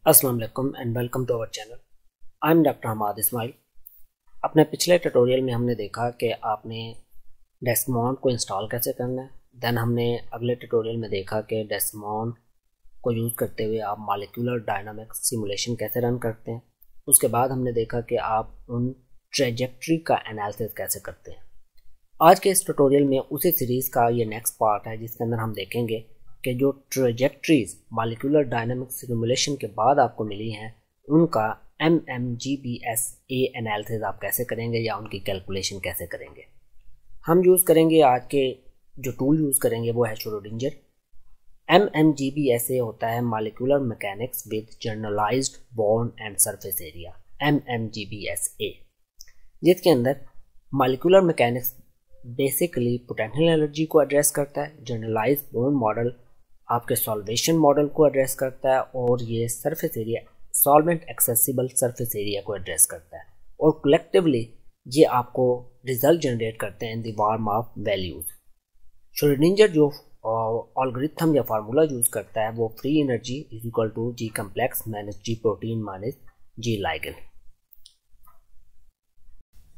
अस्सलाम वालेकुम and welcome to our channel. I am doctor Hamad Ismail. अपने पिछले ट्यूटोरियल में हमने देखा कि आपने डेस्कमॉन्ट को इंस्टॉल कैसे करना है। देन हमने अगले ट्यूटोरियल में देखा कि डेस्कमॉन्ट को यूज़ करते हुए आप मॉलिक्यूलर डायनामिक्स सिमुलेशन कैसे रन करते हैं। उसके बाद हमने देखा कि आप उन ट्रेजेक्ट्री का एनालिसिस कैसे करते हैं। आज के इस ट्यूटोरियल में उसी सीरीज़ का ये नेक्स्ट पार्ट है, जिसके अंदर हम देखेंगे कि जो ट्रेजेक्ट्रीज मॉलिक्यूलर डायनामिक्स सिमुलेशन के बाद आपको मिली हैं उनका MMGBSA एनालिसिस आप कैसे करेंगे या उनकी कैलकुलेशन कैसे करेंगे। हम यूज़ करेंगे आज के जो टूल यूज़ करेंगे वो है श्रोडिंजर। MMGBSA होता है molecular mechanics with generalized bond and surface area, MMGBSA, जिसके अंदर molecular mechanics basically potential energy को एड्रेस करता है, जनरलाइज्ड बॉन्ड मॉडल आपके सॉल्वेशन मॉडल को एड्रेस करता है और ये surface area solvent accessible surface area को एड्रेस करता है और कलेक्टिवली ये आपको रिजल्ट जनरेट करते हैं in the form of values. Schrodinger जो एल्गोरिथम या फार्मूला यूज करता है वो free energy is equal to G complex minus G protein minus G ligand.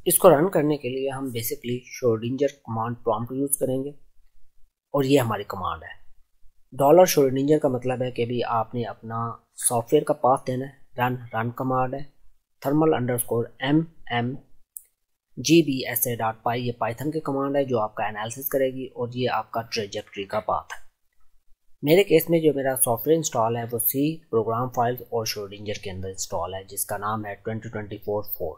इसको रन करने के लिए हम basically Schrodinger command prompt use करेंगे और ये हमारी कमांड है। डॉलर श्रोडिंजर का मतलब है कि भी आपने अपना सॉफ्टवेयर का पाथ देना है। रन कमांड है। थर्मल अंडरस्कोर MMGBSA.py ये पाइथन की कमांड है जो आपका एनालिसिस करेगी और ये आपका ट्रेजेक्ट्री का पाथ है। मेरे केस में जो मेरा सॉफ्टवेयर इंस्टॉल है वो C प्रोग्राम फाइल्स और श्रोडिंजर के अंदर इंस्टॉल है, जिसका नाम है 2024-4।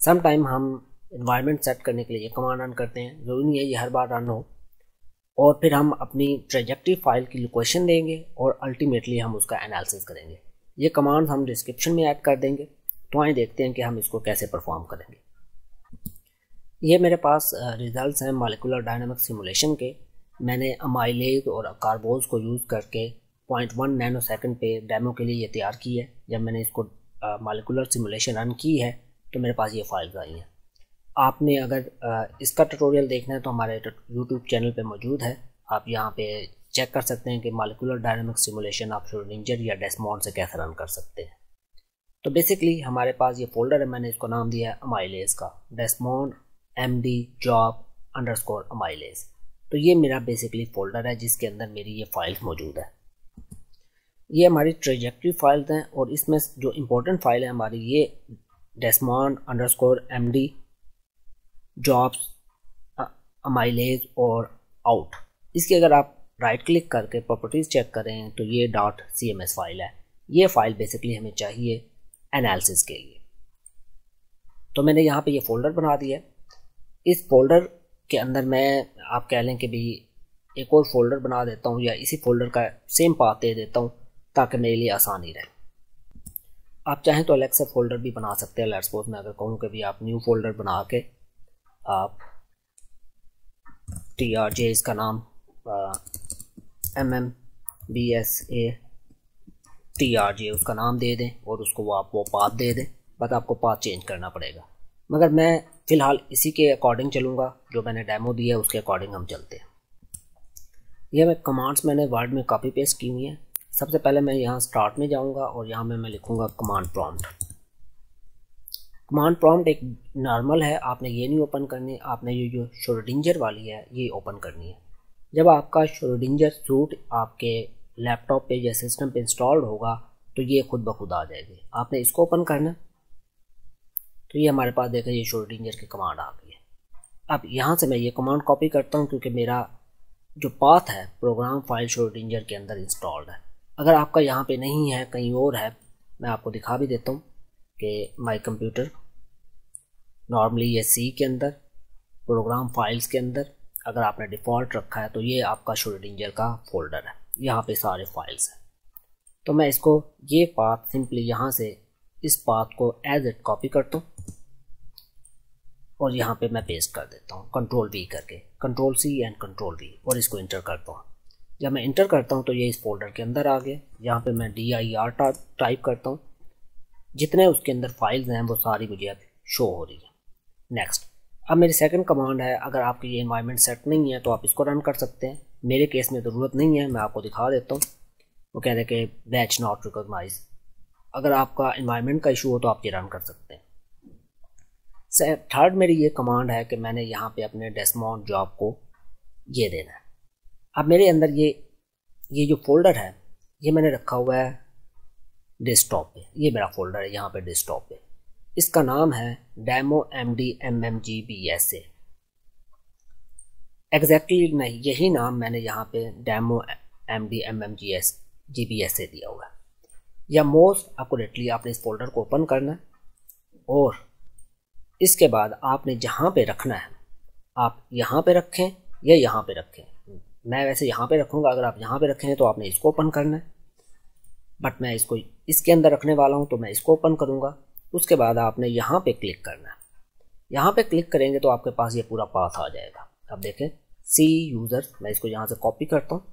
समटाइम हम इन्वायरमेंट सेट करने के लिए ये कमांड रन करते हैं, जरूरी नहीं है ये हर बार रन हो, और फिर हम अपनी ट्रेजेक्ट्री फाइल की लोकेशन देंगे और अल्टीमेटली हम उसका एनालिसिस करेंगे। ये कमांड हम डिस्क्रिप्शन में ऐड कर देंगे। तो आइए देखते हैं कि हम इसको कैसे परफॉर्म करेंगे। ये मेरे पास रिजल्ट्स हैं मॉलिक्यूलर डायनामिक्स सिमुलेशन के। मैंने अमाइलेज और कार्बोज को यूज़ करके 0.1 नैनो सेकंड पे डेमो के लिए ये तैयार की है। जब मैंने इसको मॉलिक्यूलर सिमुलेशन रन की है तो मेरे पास ये फाइल्स आई हैं। आपने अगर इसका ट्यूटोरियल देखना है तो हमारे YouTube चैनल पे मौजूद है। आप यहाँ पे चेक कर सकते हैं कि मॉलिक्यूलर डायनामिक्स सिमुलेशन आप श्रोडिंजर या डेस्कमॉन्ट से कैसे रन कर सकते हैं। तो बेसिकली हमारे पास ये फोल्डर है, मैंने इसको नाम दिया है अमाइलेज का, डेस्कमॉन्ट MD जॉब अंडरस्कोर अमाइलेज। तो ये मेरा बेसिकली फोल्डर है जिसके अंदर मेरी ये फाइल्स मौजूद है। ये हमारी ट्रेजेक्ट्री फाइल्स हैं और इसमें जो इम्पोर्टेंट फाइल है हमारी ये डेस्कमॉन्ट अंडरस्कोर MD जॉब्स अमाइलेज और आउट। इसकी अगर आप राइट क्लिक करके प्रॉपर्टीज चेक करें तो ये .cms फाइल है। ये फाइल बेसिकली हमें चाहिए एनालिसिस के लिए। तो मैंने यहाँ पे ये फोल्डर बना दिया है। इस फोल्डर के अंदर मैं आप कह लें कि भी एक और फोल्डर बना देता हूँ या इसी फोल्डर का सेम पाथ दे देता हूँ ताकि मेरे लिए आसानी रहे। आप चाहें तो अलग से फोल्डर भी बना सकते हैं। लेट्स सपोज मैं अगर कहूँ कि भी आप न्यू फोल्डर बना के आप TRJ इसका नाम MMBSA TRJ उसका नाम दे दें और उसको वो पाथ दे दें। बस आपको पाथ चेंज करना पड़ेगा, मगर मैं फ़िलहाल इसी के अकॉर्डिंग चलूँगा। जो मैंने डेमो दिया है उसके अकॉर्डिंग हम चलते हैं। ये मैं कमांड्स मैंने वर्ड में कॉपी पेस्ट की हुई हैं। सबसे पहले मैं यहाँ स्टार्ट में जाऊँगा और यहाँ में मैं लिखूँगा कमांड प्रॉम्प्ट। कमांड प्रॉम्प्ट एक नॉर्मल है, आपने ये नहीं ओपन करनी, आपने ये जो श्रोडिंजर वाली है ये ओपन करनी है। जब आपका श्रोडिंजर सूट आपके लैपटॉप पे या सिस्टम पे इंस्टॉल्ड होगा तो ये खुद ब खुद आ जाएगी। आपने इसको ओपन करना। तो ये हमारे पास देखा ये श्रोडिंजर की कमांड आ गई है। अब यहाँ से मैं ये कमांड कॉपी करता हूँ क्योंकि मेरा जो पाथ है प्रोग्राम फाइल श्रोडिंजर के अंदर इंस्टॉल्ड है। अगर आपका यहाँ पे नहीं है, कहीं और है, मैं आपको दिखा भी देता हूँ कि माई कंप्यूटर नॉर्मली ये C के अंदर प्रोग्राम फाइल्स के अंदर अगर आपने डिफ़ॉल्ट रखा है तो ये आपका श्रोडिंजर का फोल्डर है। यहाँ पे सारे फाइल्स हैं। तो मैं इसको ये पाथ सिंपली यहाँ से इस पाथ को एज इट कॉपी करता हूँ और यहाँ पे मैं पेस्ट कर देता हूँ Ctrl+V करके, Ctrl+C एंड Ctrl+V, और इसको इंटर करता हूँ। जब मैं इंटर करता हूँ तो ये इस फोल्डर के अंदर आ गए। यहाँ पे मैं dir टाइप करता हूँ। जितने उसके अंदर फाइल्स हैं वो सारी मुझे अब शो हो रही है। नेक्स्ट, अब मेरी सेकंड कमांड है। अगर आपकी ये एनवायरनमेंट सेट नहीं है तो आप इसको रन कर सकते हैं। मेरे केस में ज़रूरत नहीं है, मैं आपको दिखा देता हूँ। वो कह रहे कि बैच नॉट रिकॉग्नाइज, अगर आपका इन्वायरमेंट का इशू हो तो आप ये रन कर सकते हैं। थर्ड मेरी ये कमांड है कि मैंने यहाँ पे अपने डेस्मॉन जॉब को ये देना है। अब मेरे अंदर ये जो फोल्डर है ये मैंने रखा हुआ है डेस्कटॉप पे। ये मेरा फोल्डर है यहाँ पे डेस्कटॉप पे। इसका नाम है डेमो MD/MMGBSA। एग्जैक्टली नहीं, यही नाम मैंने यहाँ पे डेमो MD/MMGBSA दिया हुआ है। या मोस्ट एक्यूरेटली आपने इस फोल्डर को ओपन करना है और इसके बाद आपने जहाँ पे रखना है, आप यहाँ पे रखें या यहाँ पे रखें। मैं वैसे यहाँ पे रखूँगा, अगर आप यहाँ पे रखें तो आपने इसको ओपन करना है, बट मैं इसको इसके अंदर रखने वाला हूँ तो मैं इसको ओपन करूँगा। उसके बाद आपने यहाँ पे क्लिक करना है। यहाँ पे क्लिक करेंगे तो आपके पास ये पूरा पाथ आ जाएगा। अब देखें सी यूज़र, मैं इसको यहाँ से कॉपी करता हूँ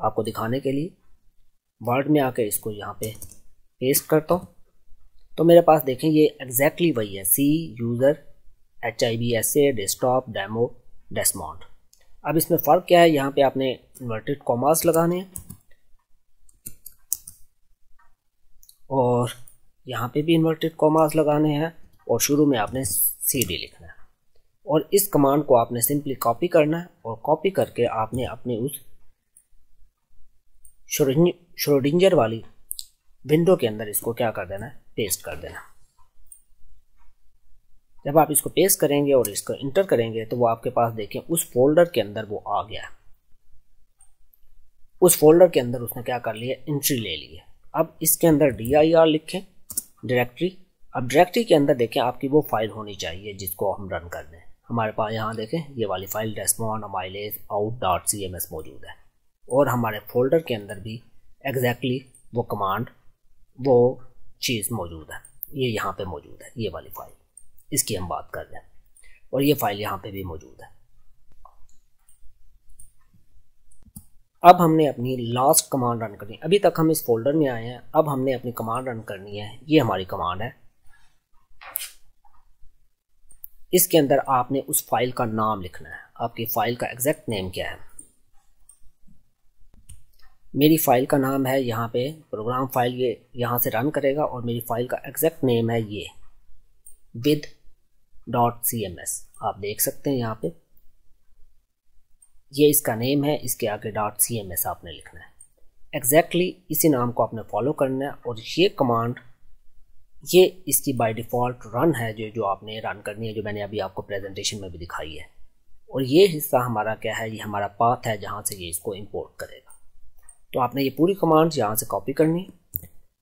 आपको दिखाने के लिए। वर्ड में आके इसको यहाँ पे पेस्ट करता हूँ तो मेरे पास देखें ये एग्जैक्टली वही है, सी यूज़र HIBSA डेस्कटॉप डेमो डेस्मॉन। अब इसमें फ़र्क क्या है, यहाँ पे आपने इन्वर्टेड कॉमास लगाने हैं और यहाँ पे भी इन्वर्टेड कॉमास लगाने हैं और शुरू में आपने CD लिखना है। और इस कमांड को आपने सिंपली कॉपी करना है और कॉपी करके आपने अपने उस श्रोडिंजर वाली विंडो के अंदर इसको क्या कर देना है, पेस्ट कर देना। जब आप इसको पेस्ट करेंगे और इसको इंटर करेंगे तो वो आपके पास देखें उस फोल्डर के अंदर वो आ गया। उस फोल्डर के अंदर उसने क्या कर लिया, एंट्री ले ली है। अब इसके अंदर dir लिखें डायरेक्टरी। अब डायरेक्टरी के अंदर देखें आपकी वो फाइल होनी चाहिए जिसको हम रन कर दें। हमारे पास यहाँ देखें ये वाली फाइल डेस्मॉन माइलेज out.cms मौजूद है और हमारे फोल्डर के अंदर भी एग्जैक्टली वो कमांड वो चीज़ मौजूद है। ये यहाँ पे मौजूद है, ये वाली फाइल, इसकी हम बात कर रहे हैं और ये फाइल यहाँ पे भी मौजूद है। अब हमने अपनी लास्ट कमांड रन करनी है। अभी तक हम इस फोल्डर में आए हैं, अब हमने अपनी कमांड रन करनी है। ये हमारी कमांड है। इसके अंदर आपने उस फाइल का नाम लिखना है। आपकी फाइल का एग्जैक्ट नेम क्या है। मेरी फाइल का नाम है यहाँ पे प्रोग्राम फाइल, ये यहाँ से रन करेगा और मेरी फाइल का एग्जैक्ट नेम है ये with.cms। आप देख सकते हैं यहाँ पे ये इसका नेम है, इसके आगे .cms आपने लिखना है। एग्जैक्टली इसी नाम को आपने फॉलो करना है और ये कमांड ये इसकी बाय डिफ़ॉल्ट रन है जो आपने रन करनी है, जो मैंने अभी आपको प्रेजेंटेशन में भी दिखाई है। और ये हिस्सा हमारा क्या है, ये हमारा पाथ है जहाँ से ये इसको इंपोर्ट करेगा। तो आपने ये पूरी कमांड यहाँ से कॉपी करनी।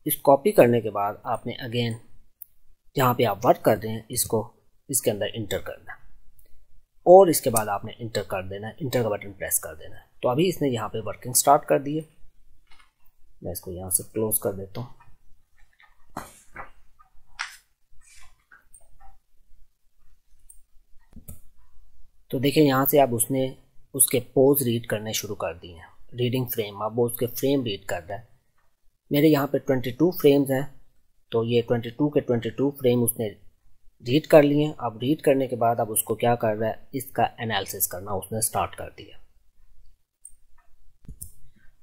इस कॉपी करने के बाद आपने अगेन जहाँ पे आप वर्क कर रहे हैं इसको इसके अंदर इंटर करना है और इसके बाद आपने इंटर कर देना है, इंटर का बटन प्रेस कर देना है। तो अभी इसने यहाँ पे वर्किंग स्टार्ट कर दी है। मैं इसको यहाँ से क्लोज कर देता हूँ। तो देखिए यहाँ से अब उसने उसके पोज रीड करने शुरू कर दिए हैं, रीडिंग फ्रेम। अब वो उसके फ्रेम रीड कर रहा है। मेरे यहाँ पे 22 फ्रेम्स हैं तो ये 22 के 22 फ्रेम उसने रीड कर लिए। अब रीड करने के बाद अब उसको क्या कर रहा है, इसका एनालिसिस करना उसने स्टार्ट कर दिया।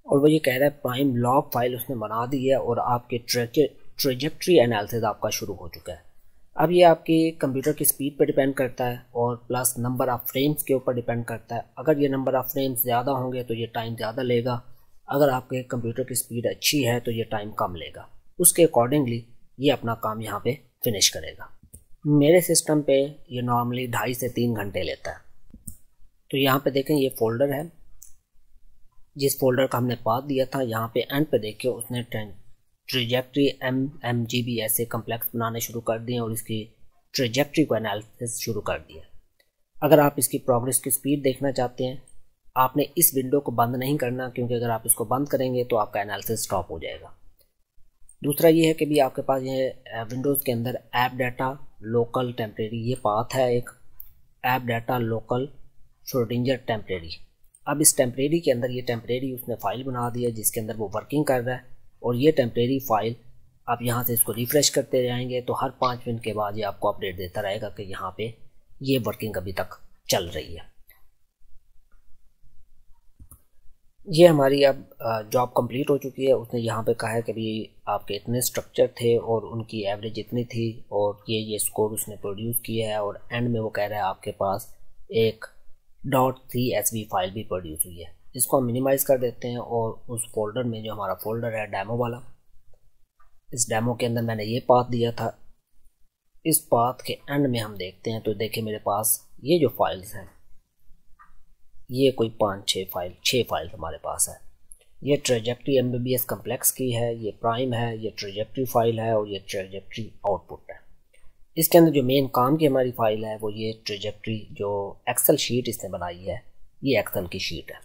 और वो ये कह रहा है प्राइम लॉग फाइल उसने बना दी है और आपके ट्रेजेक्ट्री एनालिसिस आपका शुरू हो चुका है। अब ये आपके कंप्यूटर की स्पीड पर डिपेंड करता है और प्लस नंबर ऑफ़ फ्रेम्स के ऊपर डिपेंड करता है। अगर ये नंबर ऑफ़ फ्रेम्स ज़्यादा होंगे तो ये टाइम ज़्यादा लेगा, अगर आपके कंप्यूटर की स्पीड अच्छी है तो ये टाइम कम लेगा। उसके अकॉर्डिंगली ये अपना काम यहाँ पे फिनिश करेगा। मेरे सिस्टम पे ये नॉर्मली 2.5 से 3 घंटे लेता है। तो यहाँ पे देखें ये फोल्डर है, जिस फोल्डर का हमने पाथ दिया था। यहाँ पे एंड पे देखिए उसने ट्रेजेक्ट्री MMGBSA कम्प्लेक्स बनाने शुरू कर दिए और इसकी ट्रेजेक्ट्री को एनालिसिस शुरू कर दिया। अगर आप इसकी प्रोग्रेस की स्पीड देखना चाहते हैं आपने इस विंडो को बंद नहीं करना, क्योंकि अगर आप इसको बंद करेंगे तो आपका एनालिसिस स्टॉप हो जाएगा। दूसरा ये है कि भी आपके पास ये विंडोज़ के अंदर ऐप डाटा लोकल टेम्परेरी ये पाथ है, एक app data local Schrödinger temporary. अब इस टेम्परेरी के अंदर ये टेम्परेरी उसने फाइल बना दी है जिसके अंदर वो वर्किंग कर रहा है और ये टेम्परेरी फाइल आप यहाँ से इसको रिफ़्रेश करते जाएंगे तो हर 5 मिनट के बाद ये आपको अपडेट देता रहेगा कि यहाँ पे ये वर्किंग अभी तक चल रही है। ये हमारी अब जॉब कंप्लीट हो चुकी है। उसने यहाँ पे कहा है कि भाई आपके इतने स्ट्रक्चर थे और उनकी एवरेज इतनी थी और ये स्कोर उसने प्रोड्यूस किया है, और एंड में वो कह रहा है आपके पास एक .csv फाइल भी प्रोड्यूस हुई है। इसको हम मिनिमाइज़ कर देते हैं और उस फोल्डर में जो हमारा फोल्डर है डेमो वाला, इस डेमो के अंदर मैंने ये पाथ दिया था। इस पाथ के एंड में हम देखते हैं तो देखिए मेरे पास ये जो फाइल्स हैं, ये कोई 6 फाइल्स हमारे पास है। ये ट्रेजेक्ट्री MBBS कम्प्लेक्स की है, ये प्राइम है, ये ट्रेजेक्ट्री फाइल है और ये ट्रेजेक्ट्री आउटपुट है। इसके अंदर जो मेन काम की हमारी फाइल है वो ये ट्रेजेक्ट्री जो एक्सेल शीट इसने बनाई है, ये एक्सेल की शीट है।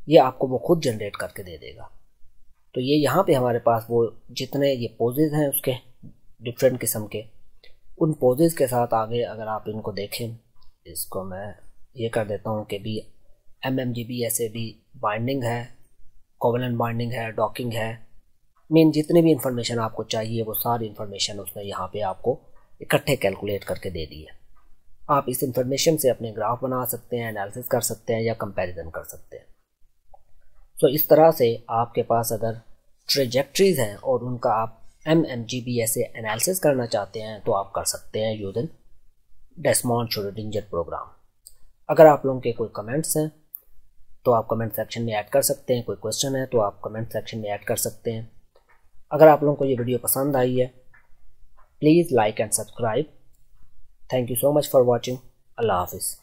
ये आपको वो खुद जनरेट करके दे देगा। तो ये यहाँ पे हमारे पास वो जितने ये पोजेज हैं उसके डिफरेंट किस्म के, उन पोजेज के साथ आगे अगर आप इनको देखें, इसको मैं ये कर देता हूँ कि भी MMGB SAB बाइंडिंग है, कोवेलेंट बाइंडिंग है, डॉकिंग है, मेन जितने भी इंफॉर्मेशन आपको चाहिए वो सारी इंफॉर्मेशन उसने यहाँ पे आपको इकट्ठे कैलकुलेट करके दे दी है। आप इस इंफॉर्मेशन से अपने ग्राफ बना सकते हैं, एनालिसिस कर सकते हैं या कंपैरिजन कर सकते हैं। तो इस तरह से आपके पास अगर ट्रेजेक्ट्रीज हैं और उनका आप MMGB से एनालिसिस करना चाहते हैं तो आप कर सकते हैं यूजिंग डेसमॉन्ड श्रोडिंगर प्रोग्राम। अगर आप लोगों के कोई कमेंट्स हैं तो आप कमेंट सेक्शन में ऐड कर सकते हैं, कोई क्वेश्चन है तो आप कमेंट सेक्शन में ऐड कर सकते हैं। अगर आप लोगों को ये वीडियो पसंद आई है please like and subscribe. Thank you so much for watching. अल्लाह हाफिज़।